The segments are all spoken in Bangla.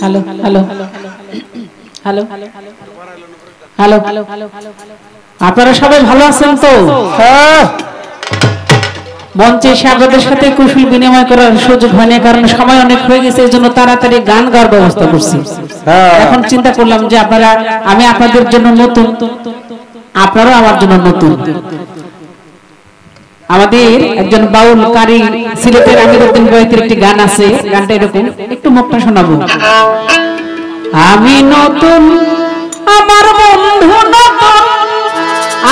Hello hello hello hello hello আপনারা সবাই ভালো আছেন তো? হ্যাঁ। মঞ্চে এসে আপনাদের সাথে কুশল বিনিময় করার সুযোগ হয়নি, কারণ সময় অনেক হয়ে গেছে, এই জন্য তাড়াতাড়ি গান গাওয়ার ব্যবস্থা করছি। এখন চিন্তা করলাম যে আমি আপনাদের জন্য নতুন, আপনারাও আমার জন্য নতুন। আমাদের একজন বাউল কারি সিলেটের আমিরউদ্দিন বয়াতির একটি গান আছে, গানটা এরকম, একটু মুখটা শোনাবো। আমি নতুন, আমার বন্ধু নতুন,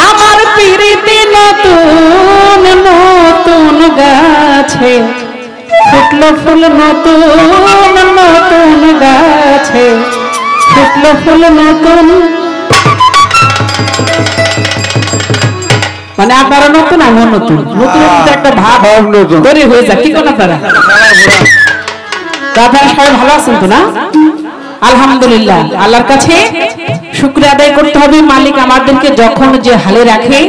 আমার প্রীতি নতুন, নতুন গাছে ফুটলো ফুল, নতুন নতুন গাছে ফুটলো ফুল নতুন। মানে আপনারা নতুন, আমিও নতুন, নতুন একটা ভাব তৈরি হয়ে যায়। কি কোন আপনারা সবাই ভালো আছেন তো? না, আলহামদুলিল্লাহ। আল্লাহর কাছে শুকরিয়া আদায় করতে হবে। মালিক আমাদেরকে যখন যে হালে রাখে,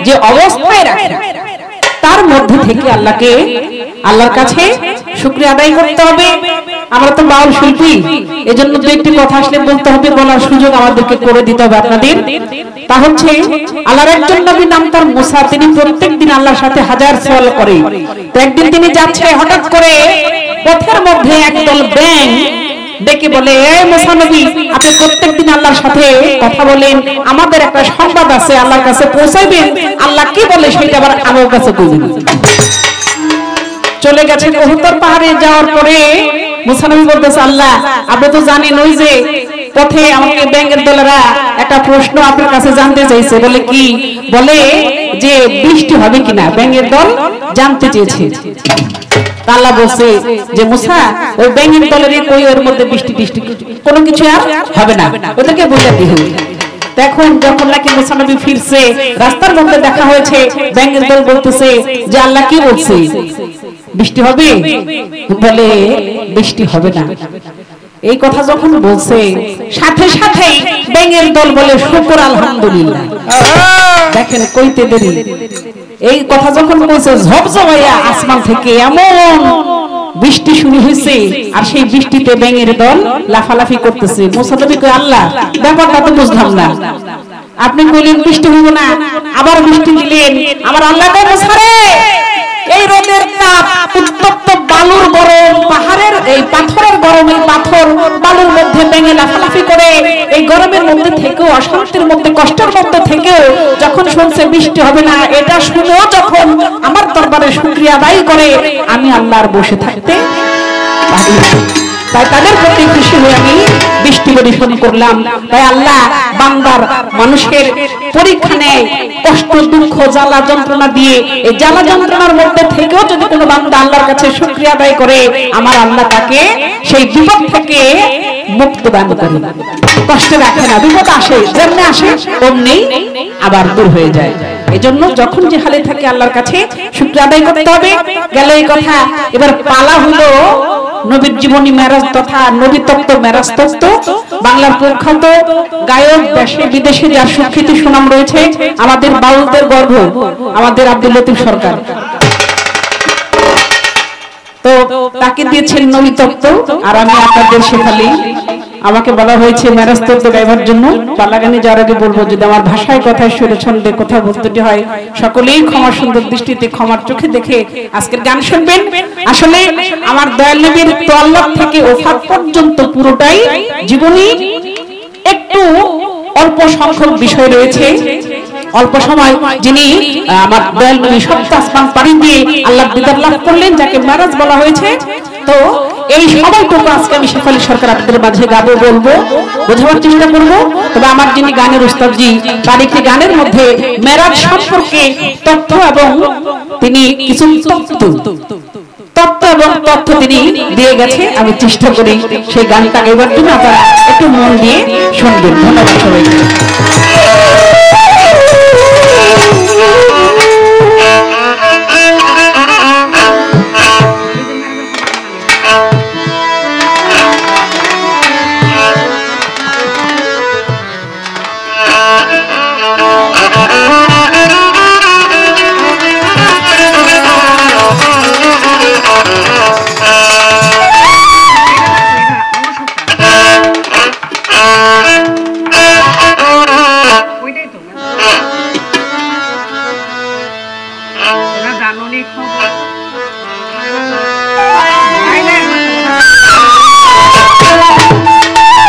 যে অবস্থায় রাখে, তার মধ্যে থেকে আল্লাহর কাছে শুকরিয়া আদায় করতে হবে। আমরা তো বাউল শিল্পী, এজন্য দু একটি কথা আসলে বলতে হবে, বলার সুযোগ আমাদেরকে করে দিতে হবে আপনাদের। তা হচ্ছে আল্লাহর একজন নবী নাম তার মুসা, তিনি প্রত্যেকদিন আল্লাহর সাথে হাজার সওয়াল করে। তো একদিন তিনি যাচ্ছে, হঠাৎ করে পথের মধ্যে একদল ব্যাঙ ডেকে বলে, এই মুসা নবী, আপনি প্রত্যেকদিন আল্লাহর সাথে কথা বলেন, আমাদের একটা সংবাদ আছে, আল্লাহর কাছে পৌঁছাইবেন, আল্লাহ কি বলে সেটা আবার আমার কাছে কইবেন। চলে গেছে কবুতর পাহাড়ে। যাওয়ার পরে মুসা নবী বলতেছে, আল্লাহ আপনি তো জানেন, ওই যে পথে আমাকে ব্যাঙের দলেরা একটা প্রশ্ন আপনার কাছে জানতে চাইছে। বলে কি? বলে যে বৃষ্টি হবে কিনা, ব্যাঙের দল জানতে চেয়েছে। আল্লাহ বলছে যে মুসা, ওই ব্যাঙের দলের কই ওর মধ্যে বৃষ্টি কোনো কিছু আর হবে না, ওদেরকে বুঝাতে হবে। এখন যখন নাকি মুসা নবী ফিরছে, রাস্তার মধ্যে দেখা হয়েছে, ব্যাঙের দল বলতেছে যে আল্লাহ কি বলছে, বৃষ্টি হবে? বলে বৃষ্টি হবে না। এই কথা যখন বলছে, সাথে সাথেই ব্যাঙের দল বলে শুকর আলহামদুলিল্লাহ। দেখেন কইতে দেরি। এই কথা যখন বলছে, ঝপঝপাইয়া আসমান থেকে এমন বৃষ্টি শুরু হয়েছে, আর সেই বৃষ্টিতে ব্যাঙের দল লাফালাফি করতেছে। মুসা নবী কয়, আল্লাহ ব্যাপারটা তো বুঝলাম না, আপনি কইলেন বৃষ্টি হইব না, আবার বৃষ্টি দিলেন। আমার আল্লাহ কয়, মুসা রে, এই রোদের তাপ, উত্তপ্ত বালুর গরম, পাহাড়ের এই পাথরের গরম, এই পাথর বালুর মধ্যে ব্যাঙে লাফালাফি করে, এই গরমের মধ্যে থেকেও, অশান্তির মধ্যে, কষ্টের মধ্যে থেকেও যখন শুনছে বৃষ্টি হবে না, এটা শুনেও যখন আমার দরবারে শুকরিয়া আদায় করে, আমি আল্লাহর বসে থাকতে পারি না। তাই তাদের প্রতি খুশি হয়ে আমি বৃষ্টি বর্ষণ করলাম। তাই আল্লাহ বান্দার, মানুষের পরীক্ষা নেয়, কষ্ট দুঃখ জ্বালা যন্ত্রণা দিয়ে। এই জ্বালা যন্ত্রণার মধ্যে থেকেও যদি কোনো বান্দা আল্লাহর কাছে শুকরিয়া আদায় করে, আমার আল্লাহ তাকে সেই বিপদ থেকে মুক্ত দান করে, কষ্টে রাখে না। বিপদ আসে, যেমনি আসে অমনি আবার দূর হয়ে যায়। এজন্য যখন যে হালে থাকে আল্লাহর কাছে শুকরিয়া আদায় করতে হবে। গেল এই কথা। এবার পালা হলো নবীর জীবনী মেরাজ তথা নবী তত্ত্ব মেরাজ তত্ত্ব। বাংলার প্রখ্যাত গায়ক, দেশে বিদেশে যার সুখ্যাতি সুনাম রয়েছে, আমাদের বাউলদের গর্ব, আমাদের আব্দুল লতিফ সরকার। তো তাকে দিয়েছেন নবী তত্ত্ব, আর আমি আপনাদের শেখালি। আমাকে বলা হয়েছে মেরাজ তত্ত্ব গাইবার জন্য। পালা গানে যাওয়ার আগে বলবো, যদি আমার ভাষায় কথায় সুরে ছন্দে কথা বলতে হয়, সকলেই ক্ষমা সুন্দর দৃষ্টিতে, ক্ষমার চোখে দেখে আজকের গান শুনবেন। আসলে আমার দয়াল নবীর তওয়াল্লুদ থেকে ওফাত পর্যন্ত পুরোটাই জীবনী, একটু অল্প সংখ্যক বিষয় রয়েছে। অল্প সময় যিনি আমার দয়াল নবী সপ্ত আসমান পাড়ি দিয়ে আল্লাহর দিদার লাভ করলেন, যাকে মেরাজ বলা হয়েছে। তো এই সময়টুকু আজকে আমি শেফালী সরকার আপনাদের মাঝে গাবো, বলবো, বোঝাবার চেষ্টা করবো। তবে আমার যিনি গানের উস্তাদজি, তার একটি গানের মধ্যে মেরাজ সম্পর্কে তথ্য এবং তিনি কিছু তত্ত্ব এবং তথ্য তিনি দিয়ে গেছে। আমি চেষ্টা করি সেই গানটা গাইবার জন্য, আপনারা একটু মন দিয়ে শুনবেন। ধন্যবাদ সবাইকে।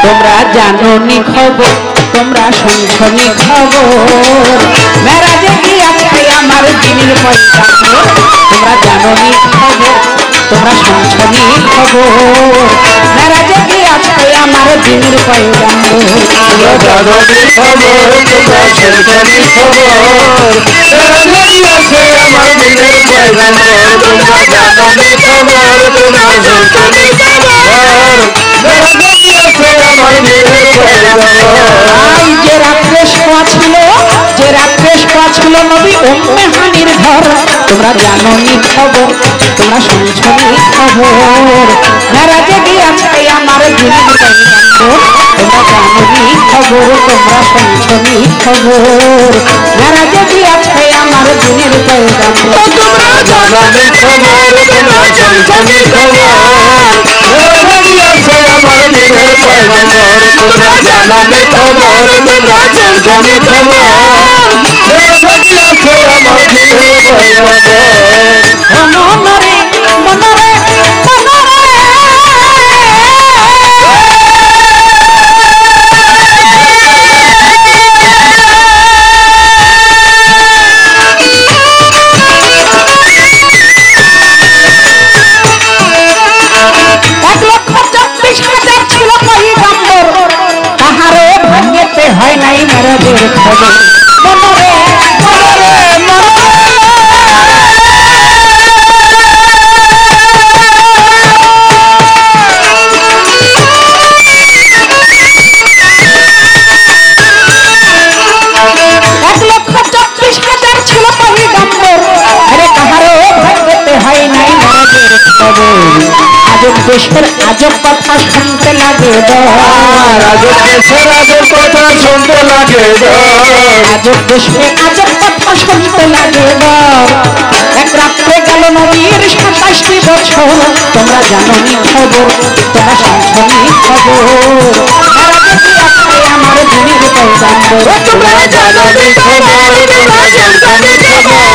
তোমরা জানোনি খবর তোমরা শুনছনি খবর মেরাজে গিয়াছে আমার দিনের পয়গাম্বর তোমরা জানোনি খবর তোমরা শুনছনি খবর মেরাজে গিয়াছে আমার দিনের পয়গাম্বর তোমরা জানোনি খবর তোমরা শুনছনি খবর মেরাজে গিয়াছে আমার দিনের পয়গাম্বর তোমরা জানোনি খবর তোমরা শুনছনি খবর মেরাজে গিয়াছে আমার দিনের পয়গাম্বর যে রাত্রে শোয়া ছিল নবী উম্মে হানির ঘর তোমরা জানোনি খবর তোমরা শুনছনি খবর মেরাজে গিয়াছে আমার দিনের পয়গাম্বর তোমরা জানোনি খবর তোমরা শুনছনি খবর মেরাজে গিয়াছে আমার দিনের পয়গাম্বর তোমরা জানোনি খবর তোমরা শুনছনি খবর মেরাজে গিয়াছে আমার দিনের পয়গাম্বর তোমরা জানোনি খবর তোমরা শুনছনি খবর মেরাজে গিয়াছে আমার দিনের পয়গাম্বর মনরে মনরে হয় নাই মেরাজের খবর মনরে মনরে দেশের আজব কথা শুনতে লাগে আজব দেশের আজব কথা শুনতে লাগে আজব দেশের আজব কথা শুনতে লাগে এক রাত্রে গেল নবীর 27টি বছর তোমরা জানোনি খবর তোমরা শুনছনি খবর আমার দিনের পয়গাম্বর তোমরা জানোনি খবর তোমরা শুনছনি খবর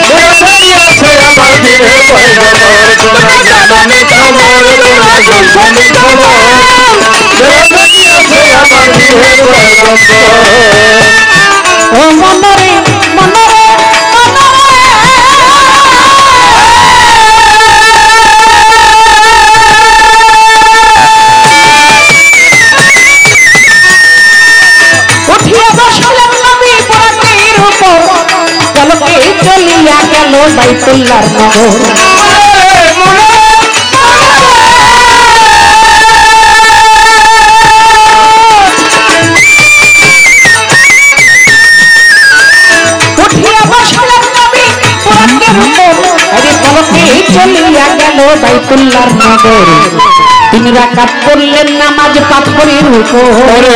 মেরাজে গিয়াছে আমার দিনের পয়গাম্বর তোমরা জানোনি খবর তোমরা শুনছনি খবর মেরাজে গিয়াছে আমার দিনের পয়গাম্বর ও মনরে মনরে চলিয়া গেল বাইতুল্লাহর নগর উঠিয়া বসলেন নবী পুরাণের উপর আরে পলকে চলিয়া গেল বাইতুল্লাহর নগর 3 রাকাত পড়লেন নামাজ পাথরের উপর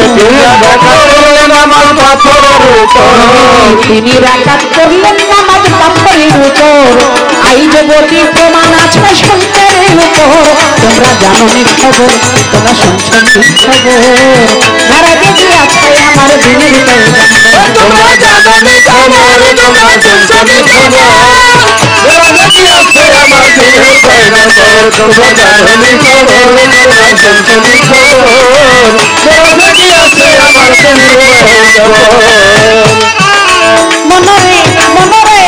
3 রাকাত পড়লেন নামাজ পাথরের উপর 3 রাকাত পড়লেন নামাজ পাথরের উপর আই জগতি প্রমাণ আছে সন্তের উপর তোমরা জানোনি খবর তোমরা শুনছনি খবর মেরাজে গিয়াছে আমার দিনের পয়গাম্বর তোমরা জানোনি খবর তোমরা শুনছনি খবর মেরাজে গিয়াছে আমার দিনের পয়গাম্বর তোমরা জানোনি খবর তোমরা শুনছনি খবর মেরাজে গিয়াছে আমার দিনের পয়গাম্বর মনরে মনরে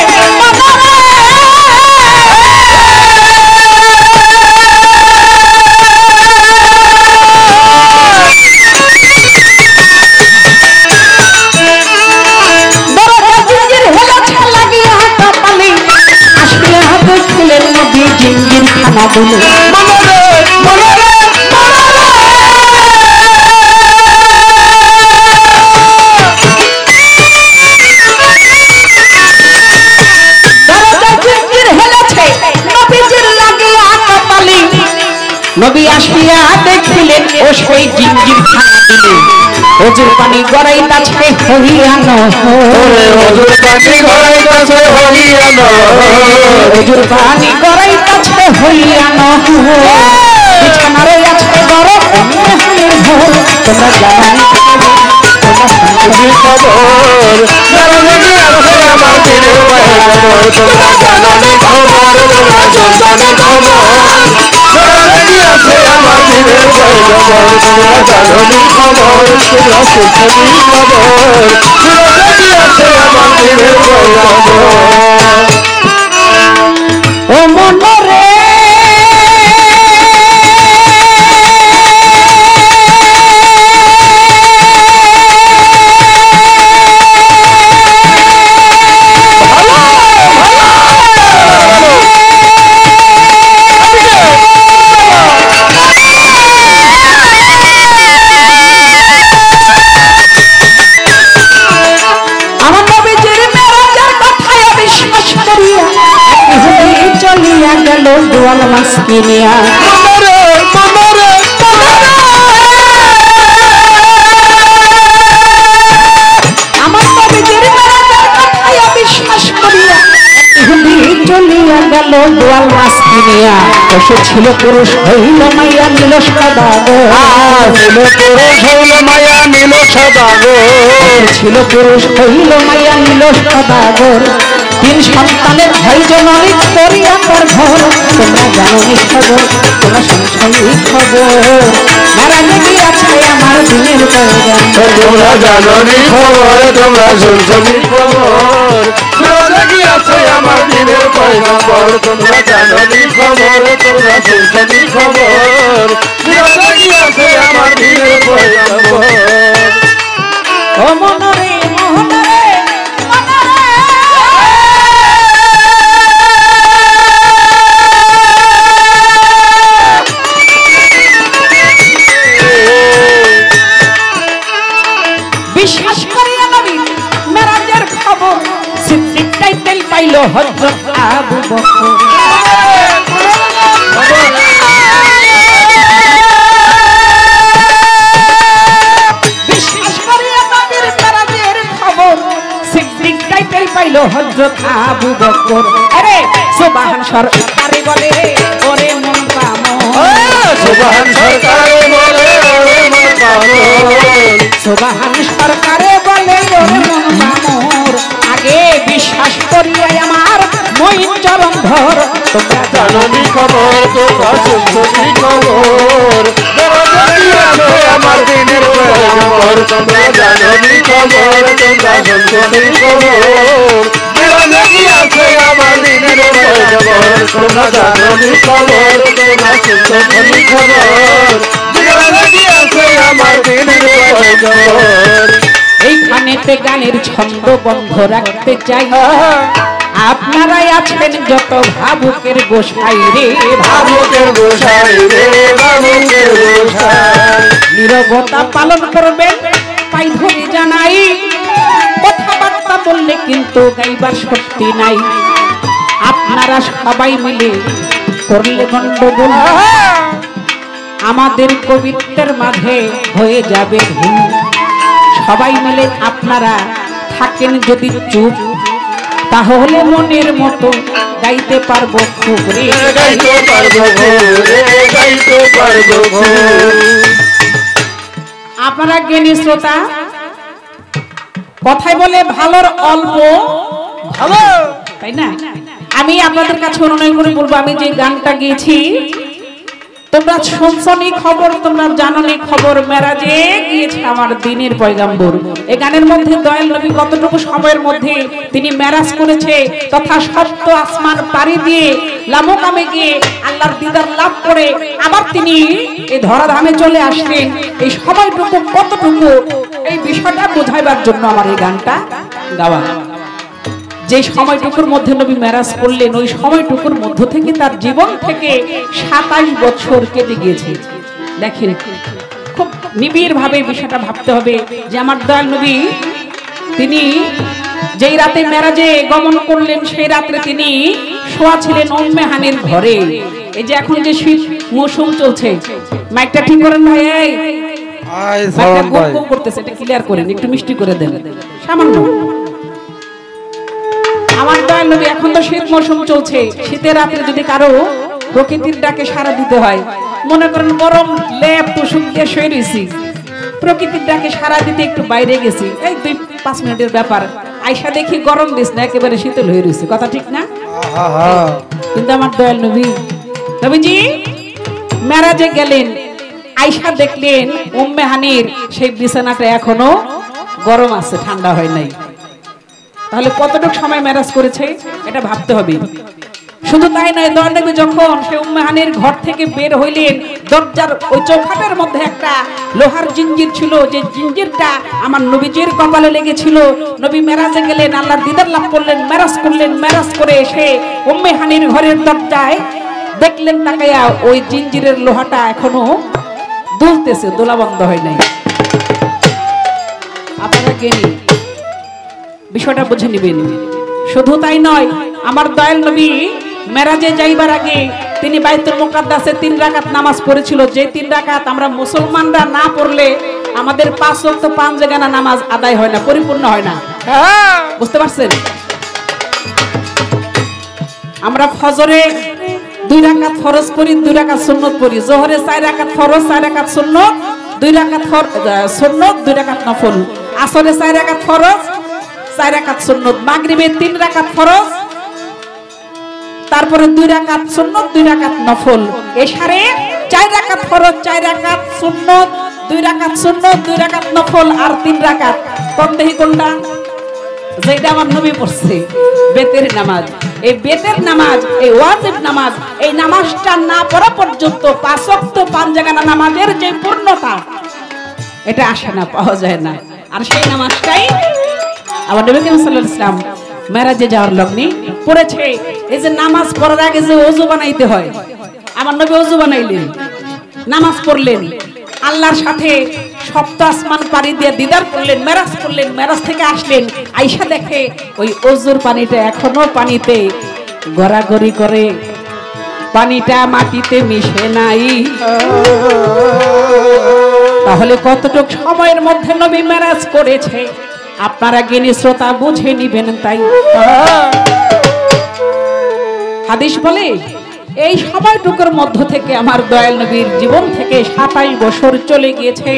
জিঞ্জির খানা বলে মনরে মনরে নবী আসিয়া দেখিলেন ও সেই জিঞ্জির খানা দিলে ওজুর পানি গড়াইতাছে হইয়ানো ওজুর পানি গড়াইতাছে হইয়ানো ওজুর পানি গড়াইতাছে হইয়ানো বিছানারে আছে গরম অন্যের ঘর তোমরা জানোনি খবর মেরাজে গিয়াছে আমার দিনের পয়গাম্বর তোমরা জানোনি খবর তোমরা সুলতানি খবর মেরাজে গিয়েছে আমার দিনের পয়গম্বর তোমরা জানোনি খবর তোমরা সুলতানি খবর মেরাজে গিয়েছে আমার দিনের পয়গম্বর ও মনরে দোয়াল মাসকিনিয়া মনরে মনরে আমার নবীজির মেরাজের কথায় বিশ্বাস করিয়া ইহুদি চলিয়া গেল দোয়াল মাসকিনিয়া সে ছিল পুরুষ হইল মাইয়া নীল সদাগর ছিল পুরুষ হইল মায়া নীল সদাগর ছিল পুরুষ হইল মাইয়া নীল সদাগর তিন সন্তানের ভাই জননী করিয়া তার ঘর তোমরা জানো নি খবর তোমরা শুনছই খবর মেরাজে গিয়াছে আমার দিনের পয়গম্বর তোমরা জানোনি খবর তোমরা শুনছনি খবর মেরাজে গিয়েছে আমার দিনের পয়গম্বর তোমরা জানোনি খবর তোমরা শুনছনি খবর মেরাজে গিয়েছে আমার দিনের পয়গম্বর ও মনরে মোহনরে বিশ্বাস করিয়া নবী মেরাজের খবর সিদ্দিক টাইটেল পাইল হযরত আবু বকর বিশ্বাস করিয়া নবীর মেরাজের খবর সিদ্দিক টাইটেল পাইল হযরত আবু বকর আরে সুবহান সরকারে বলে ওরে মন কামন সুবহান সরকারে বলে ওরে মন কামন সুবহান সরকারে বলে ওরে মন কামর আগে বিশ্বাস করিয়া আমার মইন চরণ ধর তোমরা জানোনি খবর তোমরা শুনছনি খবর মেরাজে গিয়েছে আমার দিনের পয়গম্বর তোমরা জানোনি খবর তোমরা শুনছনি খবর মেরাজে গিয়েছে আমার দিনের পয়গম্বর তোমরা জানোনি খবর তোমরা শুনছনি খবর মেরাজে গিয়েছে আমার দিনের পয়গম্বর এইখানেতে গানের ছন্দ বন্ধ রাখতে চাই আপনারাই আছেন যত ভাবুকের গোসাই রে ভাবুকের গোসাই রে ভাবুকের গোসাই নীরবতা পালন করবেন পাই ধরে জানাই কথাবার্তা বললে কিন্তু গাইবার শক্তি নাই আপনারা সবাই মিলে করলে গন্ডগোল আমাদের কবিত্বের মাঝে হয়ে যাবে ভুল সবাই মিলে আপনারা থাকেন যদি চুপ তাহলে মনের মতো গাইতে পারবো খুব রে গাইতে পারবো রে গাইতে পারবো আপনারা জ্ঞানী শ্রোতা কথায় বলে ভালোর অল্প ভালো তাই না আমি আপনাদের কাছে অনুনয় করে বলবো আমি যে গানটা গেয়েছি তোমরা শুনছনি খবর তোমরা জানোনি খবর মেরাজে গিয়েছে আমার দিনের পয়গম্বর এই গানের মধ্যে দয়াল নবী কতটুকু সময়ের মধ্যে তিনি মেরাজ করেছে তথা সপ্ত আসমান পাড়ি দিয়ে লামকামে গিয়ে আল্লাহর দিদার লাভ করে আবার তিনি এই ধরাধামে চলে আসলেন এই সময়টুকু কতটুকু এই বিষয়টা বোঝাইবার জন্য আমার এই গানটা গাওয়া যে সময়টুকুর মধ্যে নবী মেরাজ করলেন ওই সময়টুকুর মধ্য থেকে তার জীবন থেকে 27 বছর কেটে গিয়েছে দেখেন খুব নিবিড় ভাবে বিষয়টা ভাবতে হবে যে আমার দয়াল নবী তিনি যেই রাতে মেরাজে গমন করলেন সেই রাতে তিনি শোয়া ছিলেন উম্মে হানির ঘরে এই যে এখন যে শীত মৌসুম চলছে মাইকটা ঠিক করেন ভাই এই মাইকটা গুপ গুপ করতেছে এটা ক্লিয়ার করেন একটু মিষ্টি করে দেন সামান্য আমার দয়াল নবী এখন তো শীত মৌসুম চলছে শীতের রাতে যদি কারো প্রকৃতির ডাকে সাড়া দিতে হয় মনে করেন গরম লেপ তোষক দিয়ে শুয়ে রয়েছি প্রকৃতির ডাকে সাড়া দিতে একটু বাইরে গেছি এই 2-5 মিনিটের ব্যাপার আয়সা দেখি গরম দিস না একেবারে শীতল হয়ে রয়েছে কথা ঠিক না কিন্তু আমার দয়াল নবী, নবীজি মেরাজে গেলেন, আয়েশা দেখলেন উম্মে হানির সেই বিছানাটা এখনো গরম আছে, ঠান্ডা হয় নাই। তাহলে কতটুকু সময় মেরাজ করেছে এটা ভাবতে হবে। শুধু তাই নয়, দয়াল নবী যখন সেই উম্মে হানির ঘর থেকে বের হইলেন, দরজার ওই চৌখাটের মধ্যে একটা লোহার জিঞ্জির ছিল, যে জিঞ্জিরটা আমার নবীজির কপালে লেগেছিল। নবী মেরাজে গেলেন, আল্লাহর দিদার লাভ করলেন, মেরাজ করলেন। মেরাজ করে এসে উম্মে হানির ঘরের দরজায় দেখলেন তাকাইয়া, ওই জিঞ্জিরের লোহাটা এখনো দুলতেছে, দোলা বন্ধ হয় নাই। আপনারা জ্ঞানী, বিষয়টা বুঝে নিবেন। শুধু তাই নয়, আমার দয়াল নবী মেরাজে যাইবার আগে তিনি বাইতুল মুকাদ্দাসে 3 রাকাত নামাজ পড়েছিল, যে 3 রাকাত আমরা মুসলমানরা না পড়লে আমাদের 5 ওয়াক্ত 5 জায়গানা নামাজ আদায় হয় না, পরিপূর্ণ হয় না। বুঝতে পারছেন? আমরা ফজরে 2 রাকাত ফরজ পড়ি, 2 রাকাত সুন্নত পড়ি। জোহরে 4 রাকাত ফরজ, 4 রাকাত সুন্নত, 2 রাকাত সুন্নত, 2 রাকাত নফল। আসরে 4 রাকাত ফরজ, 4 রাকাত সুন্নত। মাগরিবে 3 রাকাত ফরজ, তারপরে 2 রাকাত সুন্নত, 2 রাকাত নফল। এশারে 4 রাকাত ফরজ, 4 রাকাত সুন্নত, 2 রাকাত সুন্নত, 2 রাকাত নফল আর 3 রাকাত। কোন দেহি কোনটা? যেটা আমার নবী পড়ছে, বেতের নামাজ। এই বেতের নামাজ, এই ওয়াজিব নামাজ, এই নামাজটা না পড়া পর্যন্ত 5 ওয়াক্ত 5 জায়গানা নামাজের যে পূর্ণতা, এটা আসে না, পাওয়া যায় না। আর সেই নামাজটাই আমার নবী করিম সাল্লাল্লাহু আলাইহি ওয়াসাল্লাম মেরাজে যাওয়ার লগ্নে পড়েছে। এই যে নামাজ পড়ার আগে যে ওযু বানাইতে হয়, আমার নবী ওযু বানাইলেন, নামাজ পড়লেন, আল্লাহর সাথে সপ্ত আসমান পাড়ি দিয়ে দিদার করলেন, মেরাজ করলেন। মেরাজ থেকে আসলেন, আয়েশা দেখে ওই ওযুর পানিটা এখনো পানিতে গড়াগড়ি করে, পানিটা মাটিতে মিশে নাই। তাহলে কতটুকু সময়ের মধ্যে নবী মেরাজ করেছে, আপনারা জ্ঞানী শ্রোতা বুঝে নিবেন। তাই হাদিস বলে এই সময়টুকুর মধ্য থেকে আমার দয়াল নবীর জীবন থেকে 27 বছর চলে গিয়েছে।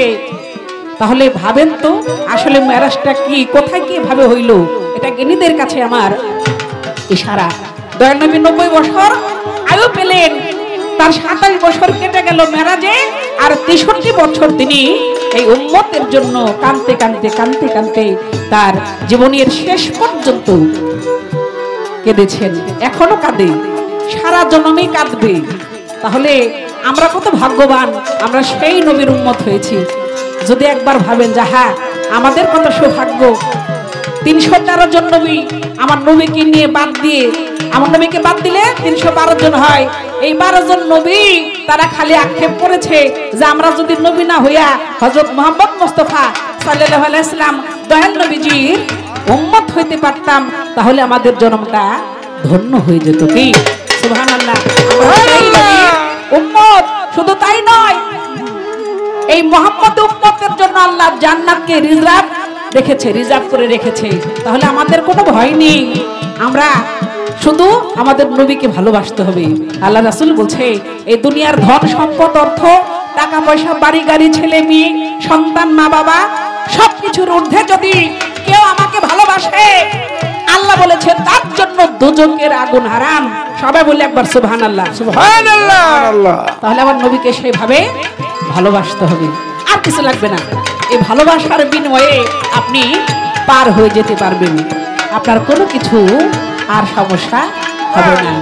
তাহলে ভাবেন তো আসলে মেরাজটা কি, কোথায় কি ভাবে হইল? এটা জ্ঞানীদের কাছে আমার ইশারা। দয়াল নবী 90 বছর আয়ু পেলেন, তার 27 বছর কেটে গেল মেরাজে, আর 63 বছর তিনি এই উম্মতের জন্য কাঁদতে কাঁদতে কাঁদতে কাঁদতে তার জীবনের শেষ পর্যন্ত কেঁদেছেন। এখনো কাঁদে, সারা জন্মেই কাঁদবে। তাহলে আমরা কত ভাগ্যবান, আমরা সেই নবীর উম্মত হয়েছি। যদি একবার ভাবেন যে হ্যাঁ, আমাদের কত সৌভাগ্য, 313 জন নবী আমার নবীকে নিয়ে বাদ দিয়ে, আমার নবীকে বাদ দিলে 312 জন হয়। এই 12 জন নবী তারা খালি আক্ষেপ করেছে যে আমরা যদি নবী না হইয়া হযরত মুহাম্মদ মুস্তাফা সাল্লাল্লাহু আলাইহি ওয়াসাল্লাম দয়াল নবীজির উম্মত হইতে পারতাম, তাহলে আমাদের জন্মটা ধন্য হয়ে যেত। কি সুবহানাল্লাহ, উম্মত। শুধু তাই নয়, এই মুহাম্মদ উম্মতের জন্য আল্লাহ জান্নাতকে রিজার্ভ করে রেখেছে। তাহলে আমাদের কোনো ভয় নেই, আমরা শুধু আমাদের নবীকে ভালোবাসতে হবে। আল্লাহ রাসূল বলছে, এই দুনিয়ার ধন সম্পদ, অর্থ, টাকা পয়সা, বাড়ি গাড়ি, ছেলে মেয়ে, সন্তান, মা বাবা, সবকিছুর ঊর্ধ্বে যদি কেউ আমাকে ভালোবাসে, আল্লাহ বলেছে তার জন্য দোজখের আগুন হারাম। সবাই বলে একবার সুবহানাল্লাহ, সুবহানাল্লাহ। তাহলে আমার নবীকে সেইভাবে ভালোবাসতে হবে, আর কিছু লাগবে না। এই ভালোবাসার বিনিময়ে আপনি পার হয়ে যেতে পারবেন, আপনার কোনো কিছু আর সমস্যা হবে না।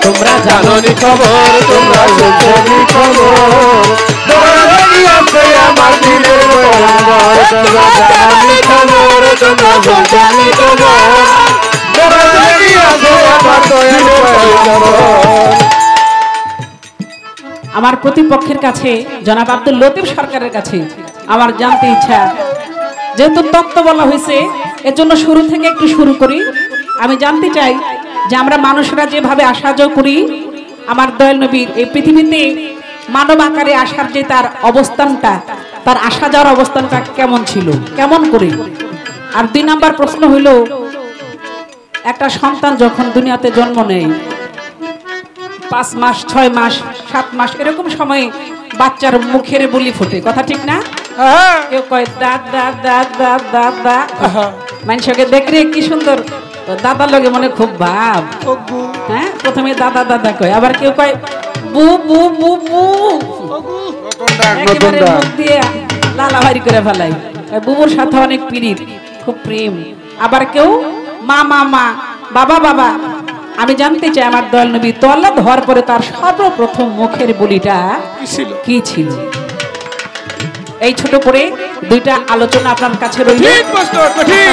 তোমরা জানোনি খবর, তোমরা শুনছোনি খবর, দরদি আছে আমার দিনের পয়গম্বর। তোমরা জানোনি খবর, তোমরা শুনছোনি খবর, দরদি আছে আমার দিনের পয়গম্বর। আমার প্রতিপক্ষের কাছে জনাব আব্দুল লতিফ সরকারের কাছে আমার জানতে ইচ্ছা, যেহেতু তত্ত্ব বলা হয়েছে এর জন্য শুরু থেকে একটু শুরু করি। আমি জানতে চাই যে আমরা মানুষরা যেভাবে আসা যাওয়া করি, আমার দয়াল নবীর এই পৃথিবীতে মানব আকারে আসার যে তার অবস্থানটা, তার আসা যাওয়ার অবস্থানটা কেমন ছিল, কেমন করে। আর 2 নাম্বার প্রশ্ন হইল, একটা সন্তান যখন দুনিয়াতে জন্ম নেয়, 5 মাস, 6 মাস, 7 মাস এরকম সময়ে বাচ্চার মুখের বুলি ফোটে, কথা ঠিক না? কেউ কয় দাঁত দাঁত দাঁত দাঁত দাঁত দাঁত, মানুষকে দেখলে কি সুন্দর দাদার লগে মনে খুব ভাব। হ্যাঁ, প্রথমে দাদা দাদা কয়, আবার কেউ কয় বু বু বু বু, একেবারে মুখ দিয়ে লালাবাড়ি করে ফেলাই। বুবুর সাথে অনেক প্রীত, খুব প্রেম। আবার কেউ মা মা মা, বাবা বাবা। আমি জানতে চাই আমার দয়াল নবী তওয়াল্লাদ হওয়ার পরে তার সর্বপ্রথম মুখের বলিটা কি ছিল? এই ছোট করে দুইটা আলোচনা আপনার কাছে রইল,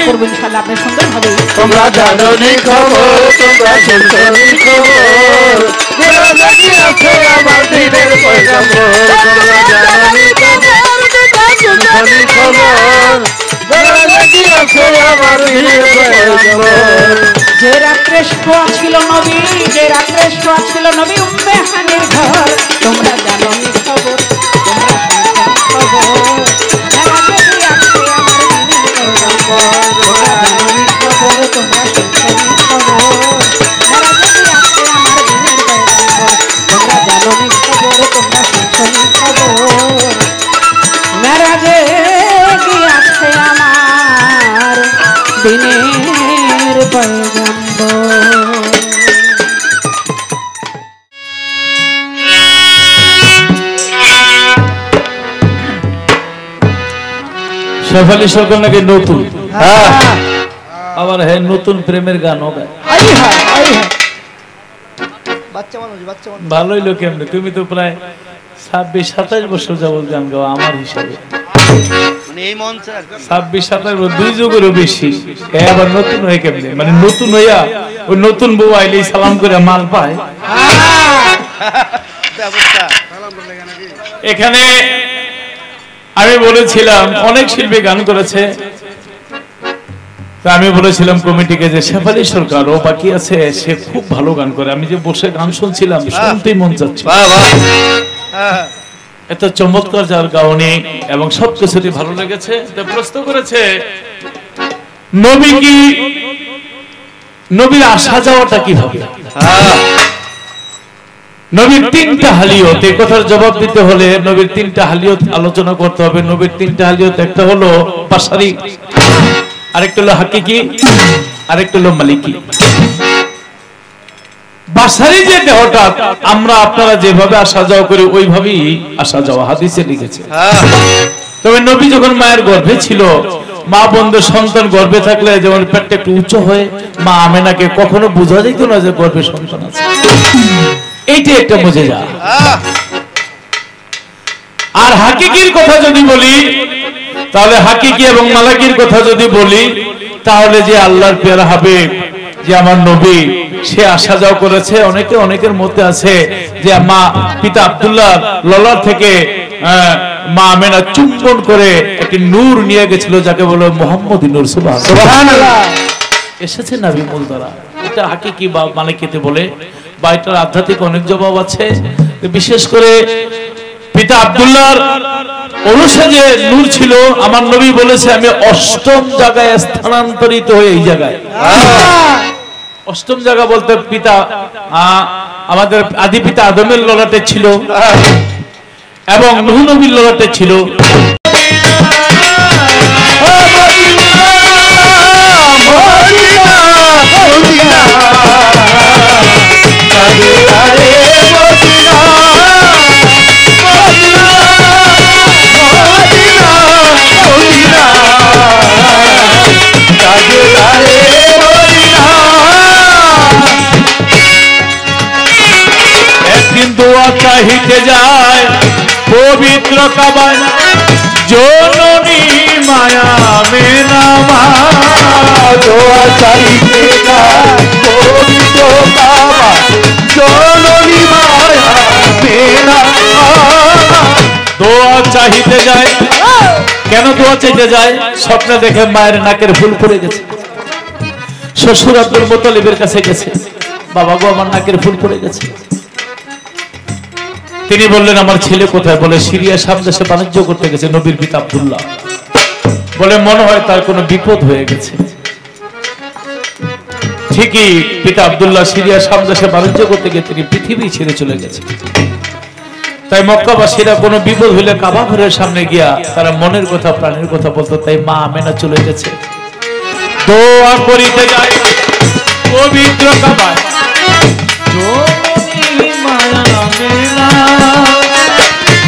করব ইনশাআল্লাহ আপনি সুন্দরভাবে। তোমরা জানো নি খবর, তোমরা শুনছো নি খবর, গোরা জাগি আছে আমার দিনের পয়গম্বর। তোমরা জানো নি খবর, তোমরা শুনছো নি খবর, গোরা জাগি আছে আমার দিনের পয়গম্বর। যে রাত্রে শোয়া ছিল নবী, যে রাত্রে শোয়া ছিল নবী উম্মে হানির ঘর, তোমরা জানো নি খবর, তোমরা শুনছো নি খবর, যারা যদি আছে আমার দিনের পয়গম্বর। তোমরা জানো নি খবর, তোমরা শুনছো নি খবর, যারা যদি আছে আমার দিনের পয়গম্বর। তোমরা জানো নি খবর, তোমরা শুনছো নি খবর, মেরাজে কি আছে আমার দিনের পয়গম্বর। শেফালি সরকার নাকি নতুন, আবার হ্যাঁ নতুন প্রেমের গানও গায়। ভালোই লোক এমনি, তুমি তো প্রায় 26-27 বছর যাবত গান গাও আমার হিসাবে। 26-27 বছর, 2 যুগেরও বেশি। আবার নতুন হয়ে কেমনে, মানে নতুন হইয়া ওই নতুন বউ আইলে সালাম করে মাল পায়। এখানে আমি বলেছিলাম অনেক শিল্পী গান করেছে, আমি বলেছিলাম কমিটিকে যে শেফালি সরকার ও বাকি আছে, সে খুব ভালো গান করে। আমি যে বসে গান শুনছিলাম, শুনতেই মন যাচ্ছে, এত চমৎকার যার গাওনি এবং সবকিছুই ভালো লেগেছে। প্রশ্ন করেছে নবী কি, নবীর আসা যাওয়াটা কিভাবে, নবীর 3টা হালিয়ত। এই কথার জবাব দিতে হলে নবীর 3টা হালিয়ত আলোচনা করতে হবে। নবীর 3টা হালিয়ত, একটা হলো বাশারি, আরেকটা হলো হাকিকি, আরেকটা হলো মালিকি। বাশারি যে দেহটা আমরা আপনারা যেভাবে আসা যাওয়া করি ওইভাবেই আসা যাওয়া হাদিসে লিখেছে। তবে নবী যখন মায়ের গর্ভে ছিল, মা বোনদের সন্তান গর্ভে থাকলে যেমন পেটটা একটু উঁচু হয়, মা আমেনাকে কখনো বোঝা যেত না যে গর্ভে সন্তান আছে। এইটা একটা বুঝে যা। আর হাকিকির কথা যদি বলি, তাহলে হাকিকি এবং মালাকির কথা যদি বলি, তাহলে যে আল্লাহর পেয়ারা হাবিব, যে আমার নবী, সে আসা যাওয়া করেছে। অনেকের মধ্যে আছে যে মা পিতা আব্দুল্লাহ ললার থেকে মা আমেনা চুম্বন করে একটি নূর নিয়ে গেছিল, যাকে বলে মুহাম্মদী নূর। সুবহানাল্লাহ। এসেছে নবী মূল দ্বারা। এটা হাকিকি বা মালাকিতে বলে, বা এটার আধ্যাত্মিক অনেক জবাব আছে। বিশেষ করে পিতা আব্দুল্লাহর অনুসারে যে নূর ছিল, আমার নবী বলেছে আমি 8ম জায়গায় স্থানান্তরিত হয়ে এই জায়গায়। 8ম জায়গা বলতে পিতা আমাদের আদি পিতা আদমের ললাটে ছিল এবং নূহ নবীর ললাটে ছিল। একদিন দোয়া চাহিতে যায় পবিত্র কাবায়, জননী মায়া মেনা মা। দোয়া চাহিতে যায় পবিত্র কাবায়, জননী মায়া মেনা। দোয়া চাহিতে যায়, কেন দোয়া চাইতে যায়? স্বপ্নে দেখে মায়ের নাকের ফুল পড়ে গেছে। শ্বশুর আব্দুল মুত্তালিবের কাছে গেছে, বাবা গো আমার নাকের ফুল পড়ে গেছে। তিনি বললেন আমার ছেলে কোথায়? বলে সিরিয়া শাম দেশে বাণিজ্য করতে গেছে নবীর পিতা আব্দুল্লাহ। বলে মনে হয় তার কোনো বিপদ হয়ে গেছে। ঠিকই পিতা আব্দুল্লাহ সিরিয়া শাম দেশে বাণিজ্য করতে গিয়ে তিনি পৃথিবী ছেড়ে চলে গেছে। তাই মক্কাবাসীরা কোনো বিপদ হইলে কাবা ঘরের সামনে গিয়া তারা মনের কথা প্রাণের কথা বলতো। তাই মা আমেনা চলে গেছে, দোয়া করিতে যায় পবিত্র কাবায় জননী মায়া আমিনা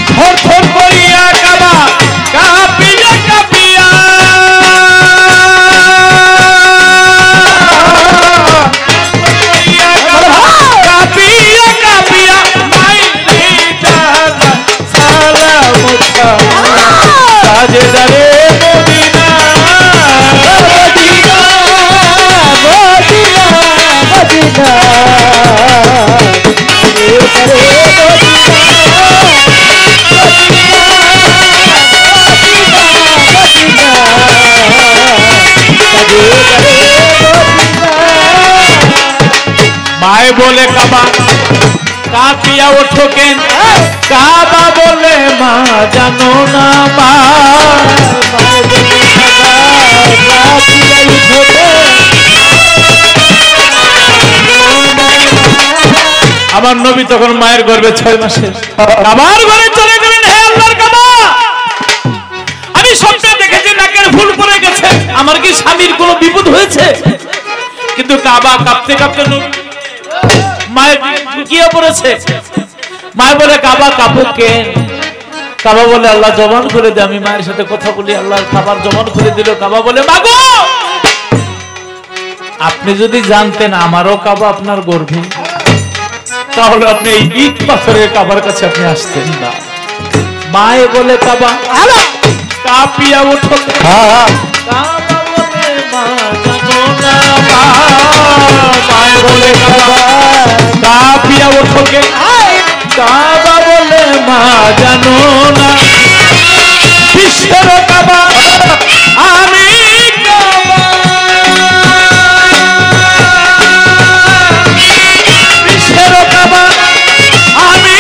থর থর করিয়া কাবা কাঁপিয়া কাঁপিয়া কাঁপিয়া কাঁপিয়া মাইরে দাদা সালাম সাজেদারে মদিনা মদিনা মদিনা মায় বলে কাবা কাঁপিয়া ওঠো কেন কাবা বলে মা জানো না মা আমার নবী তখন মায়ের গর্ভে 6 মাসের কাবার ঘরে চলে গেলেন হে আল্লাহর কাবা আমি স্বপ্নে দেখেছি নাকের ফুল পড়ে গেছে আমার কি স্বামীর কোনো বিপদ হয়েছে কিন্তু কাবা কাঁপতে কাঁপতে মায়ের লুকিয়ে পড়েছে মায় বলে কাবা কাঁপো কেন কাবা বলে আল্লাহ জবান করে দে আমি মায়ের সাথে কথা বলি আল্লাহ কাবার জবান করে দিল কাবা বলে মাগো আপনি যদি জানতেন আমারও কাবা আপনার গর্ভে তাহলে আপনি এই ইট পাথরের কাবার কাছে আপনি আসতেন না মায়ে বলে কাবা কাঁপিয়া ওঠো কাবা বলে মা জানো না মায়ে বলে কাবা কাঁপিয়া ওঠো কে কাবা বলে মা জানো না বিশ্বের কাবা আমি কাবা বিশ্বের কাবা আমি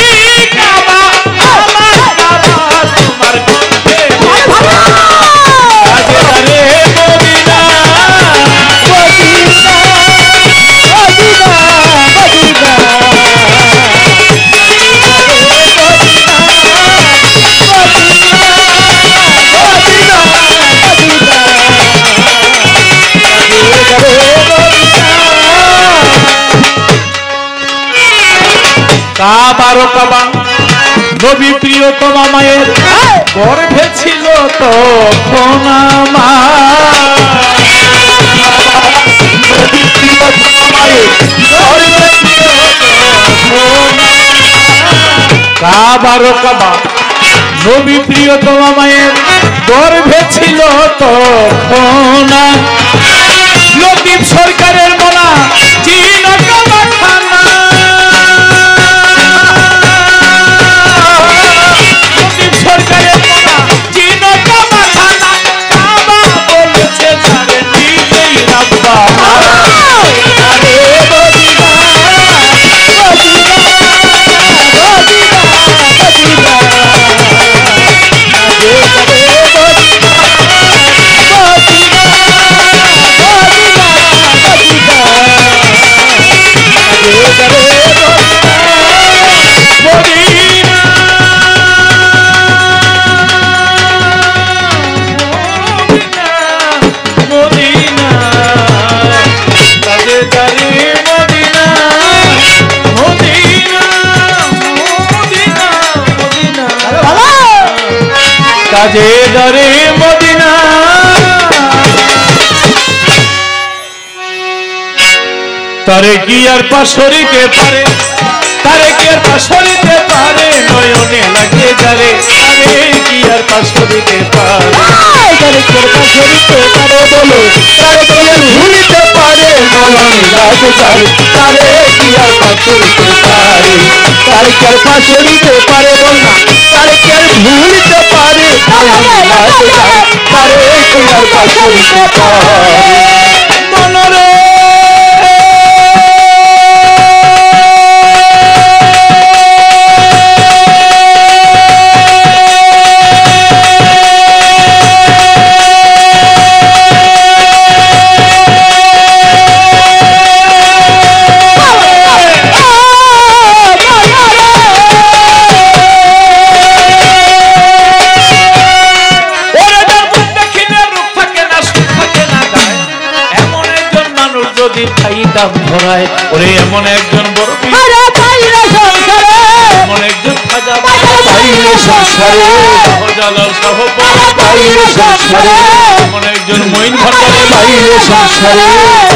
কাবা আমার কাবা তোমার গর্ভে সাজেদারে মদিনা মদিনা কাবার কাবা নবী প্রিয়তমা মায়ের গর্ভে ছিল তখন কাবার কাবা নবী প্রিয়তমা মায়ের গর্ভে ছিল তখন লতিফ সরকারের মোনা চীন কাবা খানা সরকারের মোনা চীন কাবা খানা কাবা বলেছে তারে নিজেই রাব্বা আরে মদিনা মদিনা কাজেদারে মদিনা তারে কি আর পাশরিতে পারে তারে কি আর পাশরিতে পারে নয়নে লাগে যারে তারে কি আর পাশরিতে পারে তারে কি আর পাশরিতে পারে বলো তারে কি আর ভুলিতে পারে নয়নে লাগে যারে তারে কি আর পাশরিতে পারে তারে কি আর পাশরিতে পারে বল না তারে কি আর ভুলিতে পারে নয়নে লাগে যারে তারে কি আর পাশরিতে পারে মনরে কিতাব ধরায় ওরে এমন একজন বড় পীর এমন একজন খাজা পাইলে সংসারে শাহজালাল শাহ পাইলে সংসারে এমন একজন মঈন ভান্ডারী পাইলে সংসারে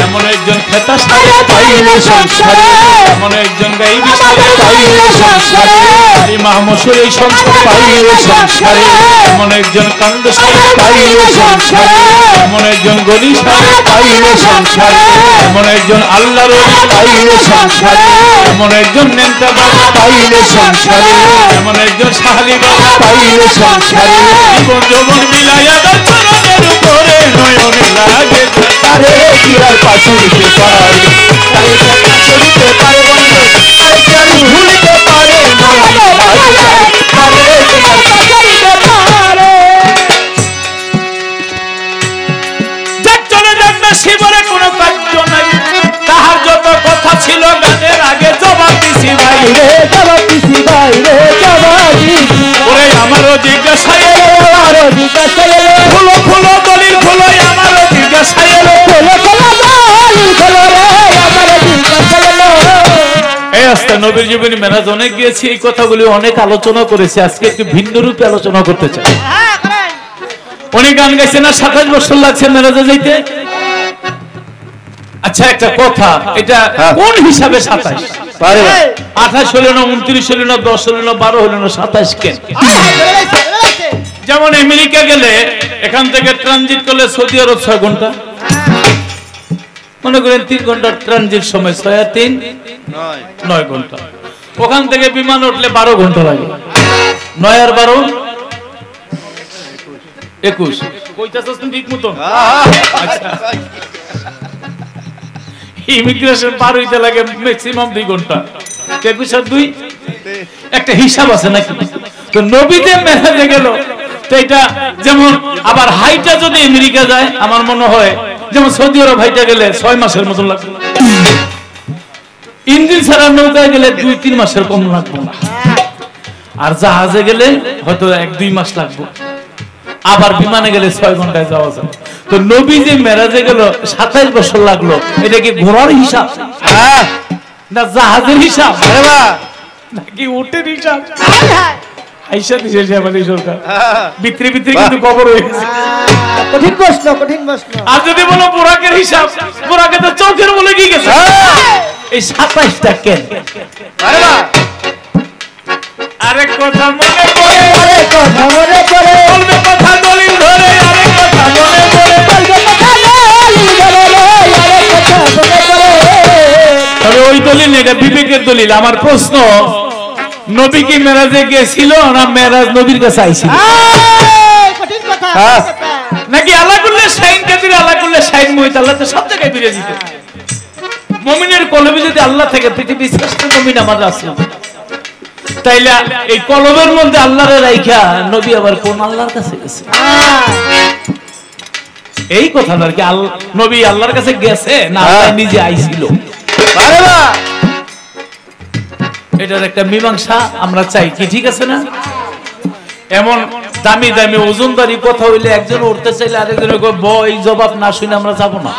এমন একজন খেতা সাহেব পাইলে সংসারে এমন একজন গাইবি সাহেব পাইলে সংসারে এই মাহমুসুর এই সংসারে পাইলে সংসারে এমন একজন কান্দ সাহেব পাইলে সংসারে এমন একজন গলি সাহেব পাইলে সংসারে এমন একজন আল্লাহর ওলি পাইলে সংসারে এমন একজন নেতা বাবা পাইলে সংসারে এমন একজন সাহালি বাবা পাইলে সংসারে জীবন যৌবন বিলাইয়া তার চরণের উপরে নয়নে লাগে তারে কি আর পাশে দিতে পারে তারে কি আর পাশে দিতে পারে বন্ধু তারে কি আর ভুলতে পারে না তারে কি আর পাশে দিতে পারে যার চলে যাবে শিবরে কোনো কার্য নাই তাহার যত কথা ছিল গানের আগে জবাব দিছি ভাই রে জবাব দিছি ভাই রে জবাব দিছি ওরে আমারও জিজ্ঞাসা এলো আরো জিজ্ঞাসা এলো ফুলো ফুলো দলিল ফুলো আমারও জিজ্ঞাসা এলো খোলো খোলো দলিল খোলো রে আমার জিজ্ঞাসা এলো এই আস্তে নবীর জীবনী মেরাজ অনেক গিয়েছি এই কথাগুলি অনেক আলোচনা করেছি আজকে একটু ভিন্ন রূপে আলোচনা করতে চাই উনি গান গাইছেন না 27 বছর লাগছে মেরাজে যাইতে আচ্ছা একটা কথা এটা কোন হিসাবে 27 পারে 28 হলো না 29 হলো না 10 হলো না 12 হলো না 27 কেন যেমন আমেরিকা গেলে এখান থেকে ট্রানজিট করলে সৌদি আরব 6 ঘন্টা মনে করেন 3 ঘন্টা ট্রানজিট সময় 6 আর 3 9 ঘন্টা ওখান থেকে বিমান উঠলে 12 ঘন্টা লাগে 9 আর 12 21 কইতাছস তুমি ঠিক মতো আচ্ছা ইমিগ্রেশন পার হইতে লাগে ম্যাক্সিমাম 2 ঘন্টা 21 আর 2 একটা হিসাব আছে নাকি তো নবীতে মেরাজে গেল তো এটা যেমন আবার হাইটা যদি আমেরিকা যায় আমার মনে হয় যেমন সৌদি আরব হাইটা গেলে 6 মাসের মতো লাগবে ইঞ্জিন ছাড়া নৌকায় গেলে 2-3 মাসের কম লাগবে না আর জাহাজে গেলে হয়তো 1-2 মাস লাগবে আবার বিমানে গেলে 6 ঘন্টায় যাওয়া যায় তো নবী যে মেরাজে গেল 27 বছর লাগলো এটা কি ঘোড়ার হিসাব না জাহাজের হিসাব নাকি উটের হিসাব আইসা দিছে আমাদের সরকার বিক্রি কিন্তু খবর হয়ে গেছে কঠিন প্রশ্ন আর যদি বলো বোরাকের হিসাব বোরাকে তো চোখের বলে কি গেছে এই 27টা কেন আরেক কথা মনে পড়ে বলবে কথা দলিল ধরে আরেক কথা মনে পড়ে তবে ওই দলিল এটা বিবেকের দলিল আমার প্রশ্ন নবী কি মেরাজে গেছিল না মেরাজ নবীর কাছে আইছিল নাকি আল্লাহ করলে শাইন কাদির আল্লাহ করলে শাইন মহিত আল্লাহ তো সব জায়গায় ফিরে দিতে মুমিনের কলবে যদি আল্লাহ থেকে পৃথিবীর শ্রেষ্ঠ মুমিন আমার রাসূল তাইলে এই কলবের মধ্যে আল্লাহরে রাইখা নবী আবার কোন আল্লাহর কাছে গেছে এই কথা আর কি নবী আল্লাহর কাছে গেছে না আল্লাহ নিজে আইছিল এটার একটা মীমাংসা আমরা চাই কি ঠিক আছে না এমন দামি দামি ওজনদারি কথা হইলে একজন উঠতে চাইলে আরেকজন বই জবাব না শুনে আমরা যাব না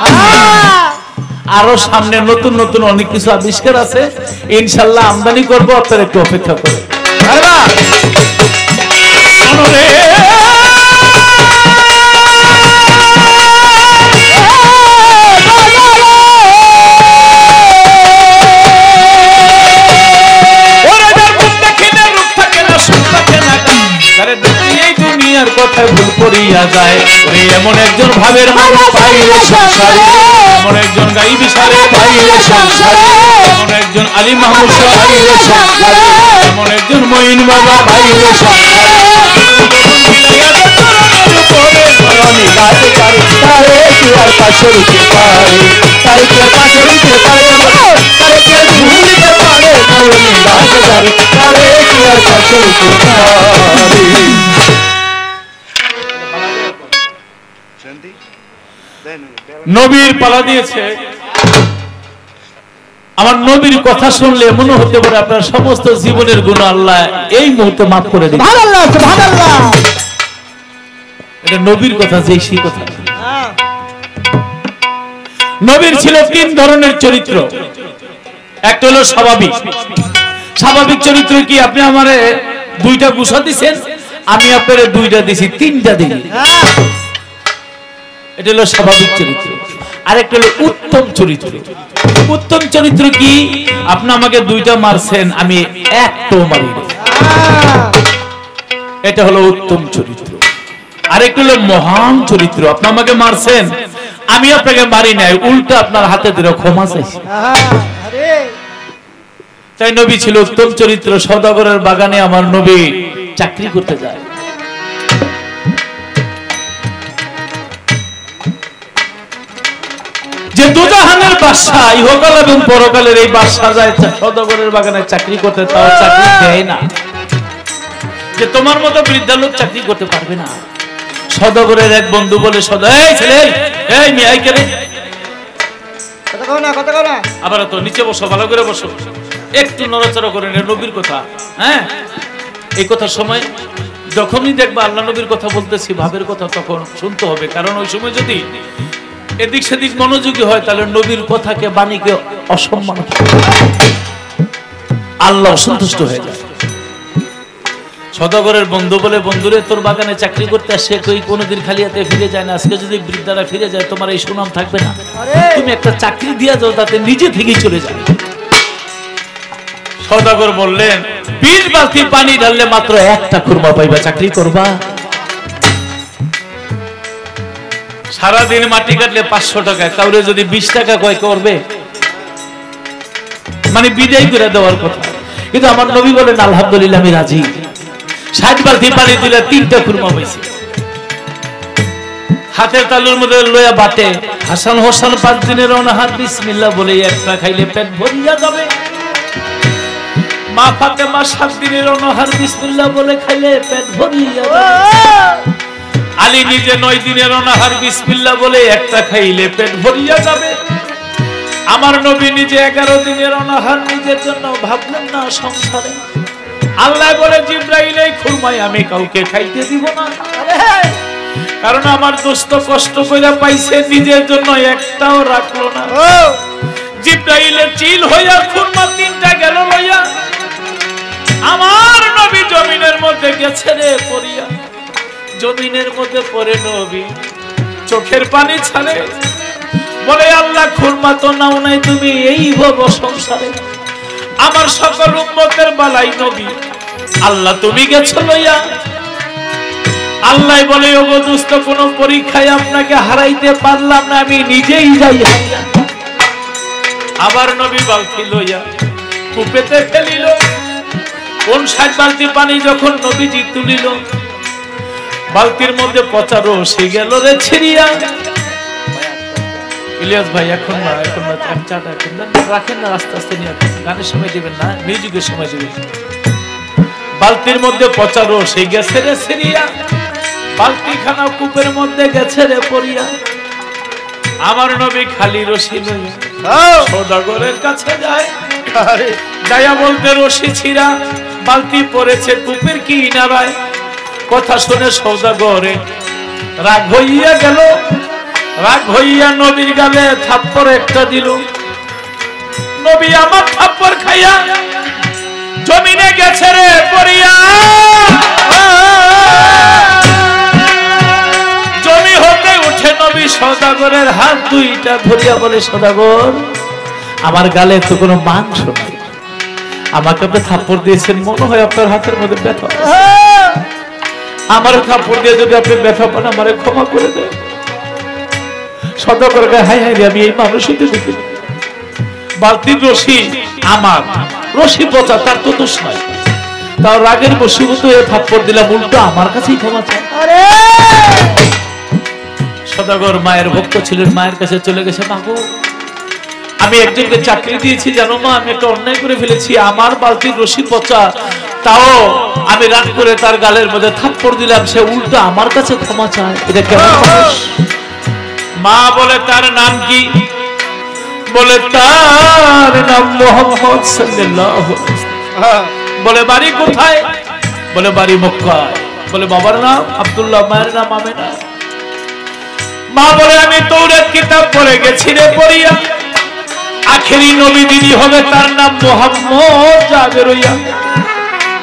আরো সামনে নতুন নতুন অনেক কিছু আবিষ্কার আছে ইনশাআল্লাহ আমদানি করব আপনারা একটু অপেক্ষা করুন কথায় ভুল করিয়া যায় ওরে এমন একজন ভাবের মানুষ পাইলে সংসারে এমন একজন গাইবি সারে পাইলে সংসারে এমন একজন আলী মাহমুদ পাইলে সংসারে এমন একজন মঈন বাবা পাইলে সংসারে তারে কি আর পাশে দিতে পারে তারে কি আর পাশে দিতে পারে তারে কি আর ভুলিতে পারে তারে কি আর পাশে দিতে পারে নবীর পালা দিয়েছে আমার নবীর কথা শুনলে মনে হতে পারে আপনার সমস্ত জীবনের গুনাহ আল্লাহ এই মুহূর্তে মাফ করে দিবেন সুবহানাল্লাহ সুবহানাল্লাহ এটা নবীর কথা যে সেই কথা নবীর ছিল তিন ধরনের চরিত্র। একটা হলো স্বাভাবিক। স্বাভাবিক চরিত্র কি? আপনি আমারে দুইটা গুছা দিছেন, আমি আপনারে দুইটা দিছি, তিনটা দিই, এটা হলো স্বাভাবিক চরিত্র। আরেকটা হলো উত্তম চরিত্র। উত্তম চরিত্র কি? আপনি আমাকে দুইটা মারছেন, আমি একটাও মারিনি, এটা হলো উত্তম চরিত্র। আরেকটা হলো মহান চরিত্র। আপনি আমাকে মারছেন, আমি আপনাকে মারি নাই, উল্টা আপনার হাতে ধরে ক্ষমা চাইছি। তাই নবী ছিল উত্তম চরিত্র। সওদাগরের বাগানে আমার নবী চাকরি করতে যায়। যে দুজাহানের বাদশা, ইহকাল এবং পরকালের এই বাদশা যায় সওদাগরের বাগানে চাকরি করতে, তাও চাকরি দেয় না। যে তোমার মতো বৃদ্ধা লোক চাকরি করতে পারবে না। সওদাগরের এক বন্ধু বলে, এই ছেলে, এই মিয়া, এই কেন আবার তো নিচে বসো, ভালো করে বসো, একটু নড়াচড়া করে নে, নবীর কথা। হ্যাঁ, এই কথার সময় যখনই দেখবা আল্লাহ নবীর কথা বলতেছি, ভাবের কথা, তখন শুনতে হবে। কারণ ওই সময় যদি এদিক সেদিক মনোযোগী হয়, তাহলে নবীর কথাকে, বাণীকে অসম্মান, আল্লাহ অসন্তুষ্ট হয়ে যায়। সওদাগরের বন্ধু বলে, বন্ধুরে তোর বাগানে চাকরি করতে আসে, কই কোনোদিন খালি হাতে ফিরে যায় না, আজকে যদি বৃদ্ধারা ফিরে যায় তোমার এই সুনাম থাকবে না, তুমি একটা চাকরি দিয়া যাও, তাতে নিজে থেকেই চলে যাবে। সওদাগর বললেন, 20 বালতি পানি ঢাললে মাত্র একটা খুরমা পাইবা, চাকরি করবা? সারাদিন মাটি কাটলে 500 টাকায়, কাউরে যদি 20 টাকা কয় করবে? মানে বিদায় করে দেওয়ার কথা। কিন্তু আমার নবী বলেন, আলহামদুলিল্লাহ, আমি রাজি। 60 বালতি পানি দিলে 3টা খুরমা পাইছে। হাতের তালুর মধ্যে লয়া বাটে, হাসান হোসেন 5 দিনের অনাহার, বিসমিল্লাহ বলে একটা খাইলে পেট ভরিয়া যাবে। মা ফাতেমা 7 দিনের অনাহার, বিসমিল্লাহ বলে খাইলে পেট ভরিয়া যাবে। আলী নিজে 9 দিনের অনাহার, বিসমিল্লাহ বলে একটা খাইলে পেট ভরিয়া যাবে। আমার নবী নিজে 11 দিনের অনাহার, নিজের জন্য ভাবলেন না সংসারে। আল্লাহ বলে, জিবরাইল, এই খুরমাই আমি কাউকে খাইতে দিব না, কারণ আমার দোস্ত কষ্ট কইরা পাইছে, নিজের জন্য একটাও রাখলো না। জিবরাইলে চিল হইয়া খুরমা 3টা গেল লইয়া। আমার নবী জমিনের মধ্যে গেছে রে পড়িয়া, জমিনের মধ্যে পড়ে নবী চোখের পানি ছাড়ে, বলে, আল্লাহ, খুরমা তো নাও নাই তুমি এই ভব সংসারে, আমার সকল উম্মতের বালাই নবী, আল্লাহ তুমি গেছো লইয়া। আল্লাহ বলে, ওগো দোস্ত, কোন পরীক্ষায় আপনাকে হারাইতে পারলাম না, আমি নিজেই যাই। আবার নবী বালতি লইয়া কূপেতে ফেলিল। 60 বালতি পানি যখন নবীজি তুলিল, বালতির মধ্যে পচা রশি গেল রে ছিড়িয়া। ইলিয়াস ভাই, এখন না, এখন না, চাটা রাখেন না, আস্তে আস্তে নিয়ে গানের সময় দিবেন না, মিউজিকের সময় দিবেন। বালতির মধ্যে পচা রশি গেছে রে ছিড়িয়া, বালতি খানা কূপের মধ্যে গেছে রে পড়িয়া। আমার নবী খালি রশি লইয়া সওদাগরের কাছে যায়, যাইয়া বলতে, রশি ছিড়া, বালতি পড়েছে কূপের কিনারায়। কথা শুনে সওদাগরে রাগ হইয়া গেল, রাগ হইয়া নবীর গালে থাপ্পড় একটা দিল। নবী আমার থাপ্পড় খাইয়া জমিনে গেছে রে পড়িয়া। জমি হতে উঠে নবী সওদাগরের হাত 2টা ধরিয়া বলে, সওদাগর, আমার গালে তো কোনো মাংস নাই, আমাকে আপনি থাপ্পড় দিয়েছেন, মনে হয় আপনার হাতের মধ্যে ব্যথা, আমার থাপ্পড় দিয়ে যদি আপনি ব্যথা পান, আমারে ক্ষমা করে দেন। সওদাগর গায়ে, হাই হাই রে, আমি এই মানুষ হইতে দেখি, বালতির রশি আমার, রশি পচা, তার তো দোষ নাই, তাও রাগের বশীভূত হয়ে থাপ্পড় দিলাম, উল্টো আমার কাছেই ক্ষমা চাই। সওদাগর মায়ের ভক্ত ছিলেন, মায়ের কাছে চলে গেছে, মাগো, আমি একজনকে চাকরি দিয়েছি, জানো মা, আমি একটা অন্যায় করে ফেলেছি, আমার বালতির রশি পচা, তাও আমি রাগ করে তার গালের মধ্যে থাপ্পড় দিলাম, সে উল্টো আমার কাছে ক্ষমা চায়, এটা কেমন মানুষ? মা বলে, তার নাম কি? বলে, তার নাম মুহাম্মদ সাল্লাল্লাহু আলাইহি ওয়াসাল্লাম। বলে, বাড়ি কোথায়? বলে, বাড়ি মক্কায়। বলে, বাবার নাম আব্দুল্লাহ, মায়ের নাম আমেনা। মা বলে আমি তৌরাত কিতাব পড়ে গেছি রে পড়িয়া, আখেরি নবী যিনি হবে তার নাম মুহাম্মদ যাবে রইয়া।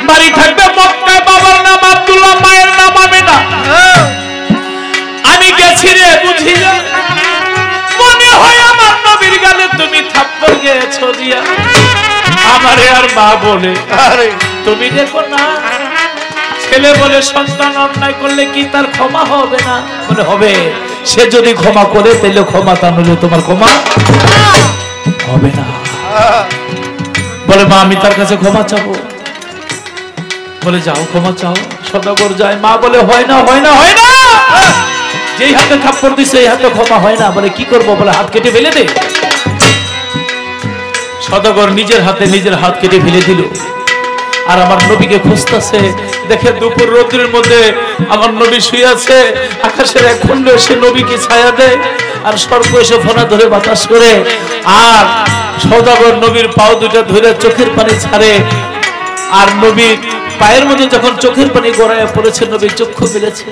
বাড়ি থাকবে মক্কায়, বাবার নাম আব্দুল্লাহ, মায়ের নাম আমিনা। আমি গেছি রে বুঝিয়া, মনে হয় আমার নবীর গালে তুমি থাপ্পড় গেছো দিয়া। আমারে আর মা বলে তুমি দেখো না, ছেলে বলে সন্তান অন্যায় করলে কি তার ক্ষমা হবে না? বলে হবে, সে যদি ক্ষমা করে তাহলে ক্ষমা, তা নইলে তোমার ক্ষমা হবে না। বলে মা আমি তার কাছে ক্ষমা চাবো। বলে যাও ক্ষমা চাও। সদাগর যায়, মা বলে হয় না হয় না হয় না, যেই হাতে থাপ্পড় দিছে এই হাতে ক্ষমা হয় না। বলে কি করবো? বলে হাত কেটে ফেলে দে। সদাগর নিজের হাতে নিজের হাত কেটে ফেলে দিল। আর আমার নবীকে খুঁজতেছে, দেখে দুপুর রোদ্রের মধ্যে আমার নবী শুয়ে আছে, আকাশের এক খণ্ড এসে নবীকে ছায়া দেয়, আর সর্প এসে ফোনা ধরে বাতাস করে। আর সদাগর নবীর পাও দুটা ধরে চোখের পানি ছাড়ে। আর নবীর পায়ের মধ্যে যখন চোখের পানি গড়াইয়া পড়েছে, নবী চক্ষু মেলেছে।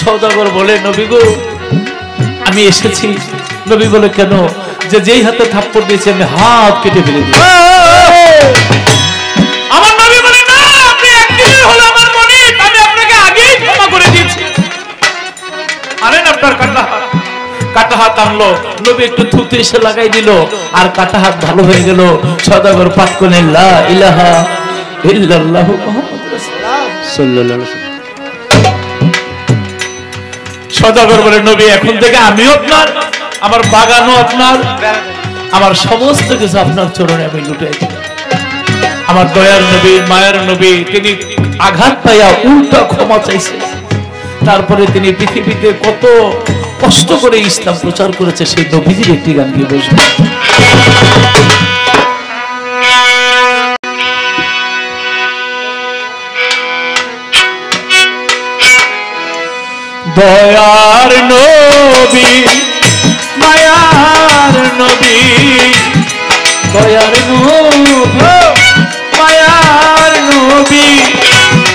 সদাগর বলে নবী গো আমি এসেছি। নবী বলে কেন? যে যেই হাতে থাপ্পড় দিয়েছে আমি হাত কেটে ফেলে দিই। আমার নবী বলে না, আপনি একদিনের হলো আমার মনে, আমি আপনাকে আগেই ক্ষমা করে দিয়েছি। আনেন আপনার কাটা হাত। কাটা হাত আনলো, নবী একটু থুতু এসে লাগাই দিল, আর কাটা হাত ভালো হয়ে গেল। সদাগর পাঠ করে লা ইলাহা ইল্লাল্লাহু মুহাম্মাদুর রাসূলুল্লাহ সাল্লাল্লাহু আলাইহি ওয়াসাল্লাম। সদাগর বলে নবী এখন থেকে আমিও আপনার, আমার বাগানও আপনার, আমার সমস্ত কিছু আপনার চরণে আমি লুটাই দিই। আমার দয়ার নবী, মায়ের নবী, তিনি আঘাত পাইয়া উল্টা ক্ষমা চাইছে। তারপরে তিনি পৃথিবীতে কত কষ্ট করে ইসলাম প্রচার করেছে, সেই নবীজির একটি গান গিয়ে বসবে। দয়ার নবী, মায়ার নবী, দয়ার নবী, মায়ার নবী,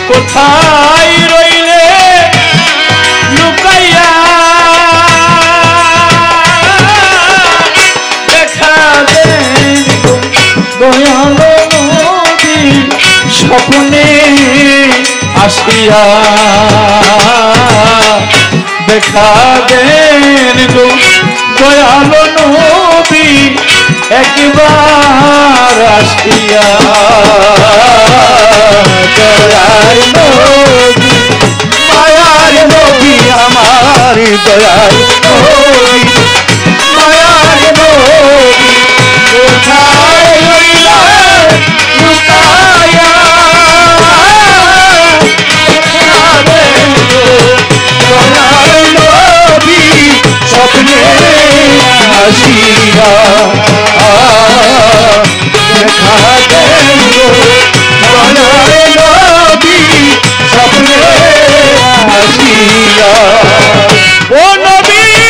কোথায় রইলে লুকাইয়া? দেখা দেন দয়াল নবী স্বপ্নে আসিয়া। দেখা দেন গো দয়াল নবী একবার আসিয়া। দয়ার নবী, মায়ার নবী, আমার দয়ার নবী, মায়ার নবী, কোথায় রইলা লুকায়া? দয়ার নবী স্বপ্নে আসিয়া। দেখা দেন গো দয়ার নবী স্বপ্নে আসিয়া। ও নবীজি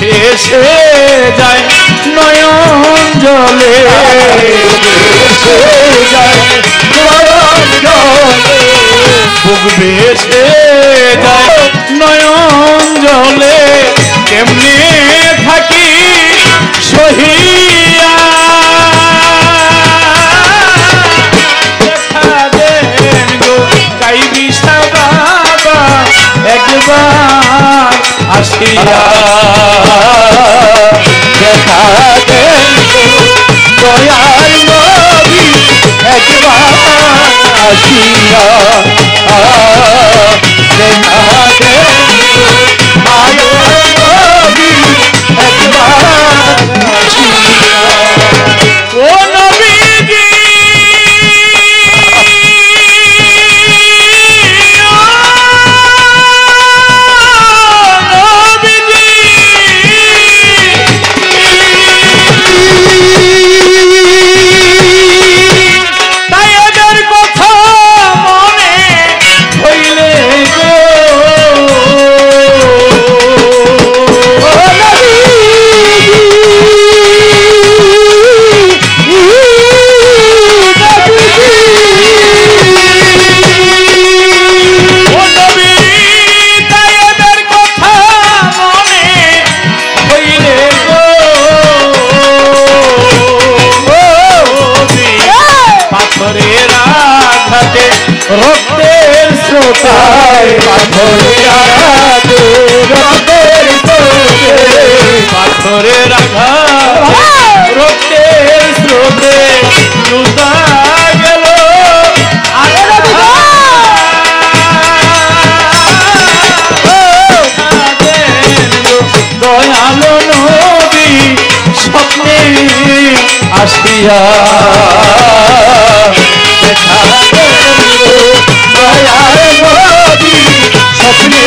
ভেসে যায় নয়ন জলে, বুক ভেসে যায় নয়ন জলে, কেমনে থাকি সহিয়া? দেখা দেন গো কাইবিসা বাবা একবার আসিয়া। দেখা দেন দয়াল নবী একবার আসিয়া। দেখা দেন পাথরের আঘাতে রক্তের স্রোতে পাথরের আঘাত রক্তের স্রোতে লুটা গেল দয়ালো নবী স্বপ্নে আসিয়া দেখা দয়ার নবী স্বপ্নে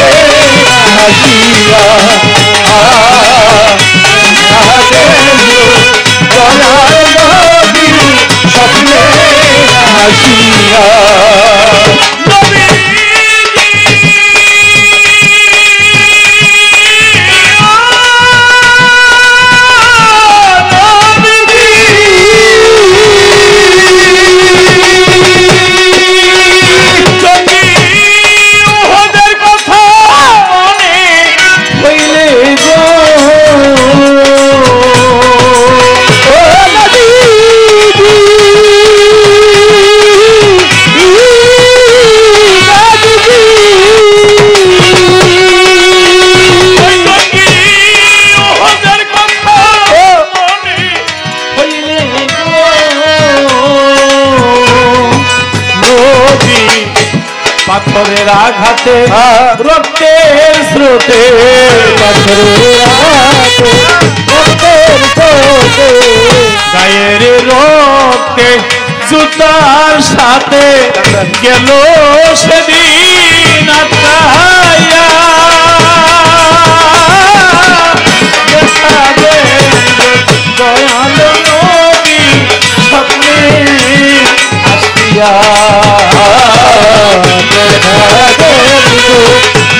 আসিয়া দয়ার নবী স্বপ্নে আসিয়া পাথরের আঘাতে রক্তের স্রোতে পাথরের আঘাতে রক্তের স্রোতে গায়ের রক্তে জুতার সাথে গেল সেদিন আত্মাইয়া দেখা দয়াল নবী স্বপ্নে আসিয়া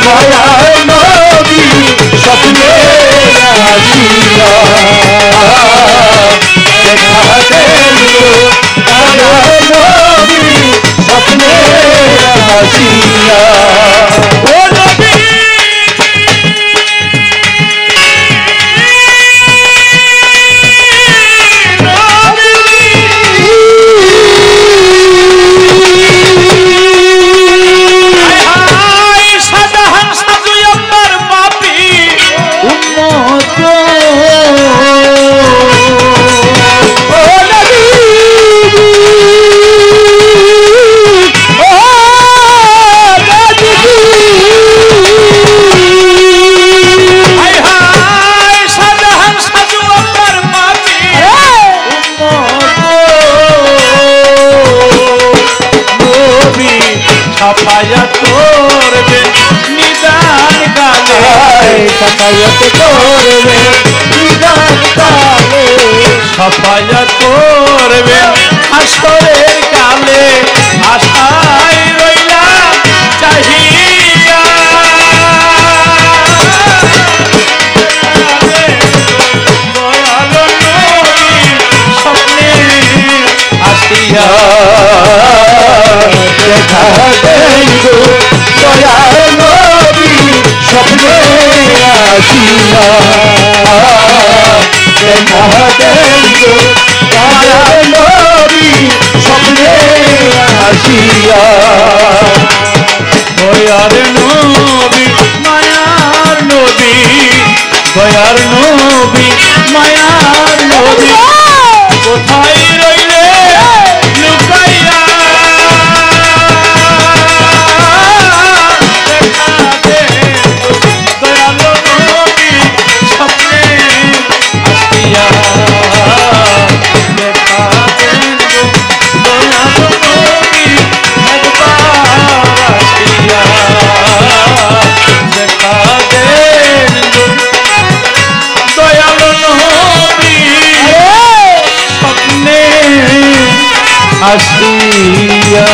দয়ার নবী স্বপ্নে আসিয়া দেখা দয়ার নবী স্বপ্নে আসিয়া ও নবী সাফায়াত করবে নিদান কালে সাফায়াত করবে নিদান কালে সাফায়াত করবে হাসরের কালে আশায় রইলাম চাহিয়া দয়াল নবী স্বপ্নে আসিয়া দেখা দেব দয়ার নবী স্বপ্নে আসিয়া দেখা দেব দয়ার নবী স্বপ্নে আসিয়া দয়ার নবী মায়ার নবী দয়ার নবী মায়ার নবী কোথায় রইলে লুকাইয়া দয়াল নবী স্বপ্নে আসিয়া দেখা দয়াল নবী একবার আসিয়া দেখা দয়াল নবী স্বপ্নে আসিয়া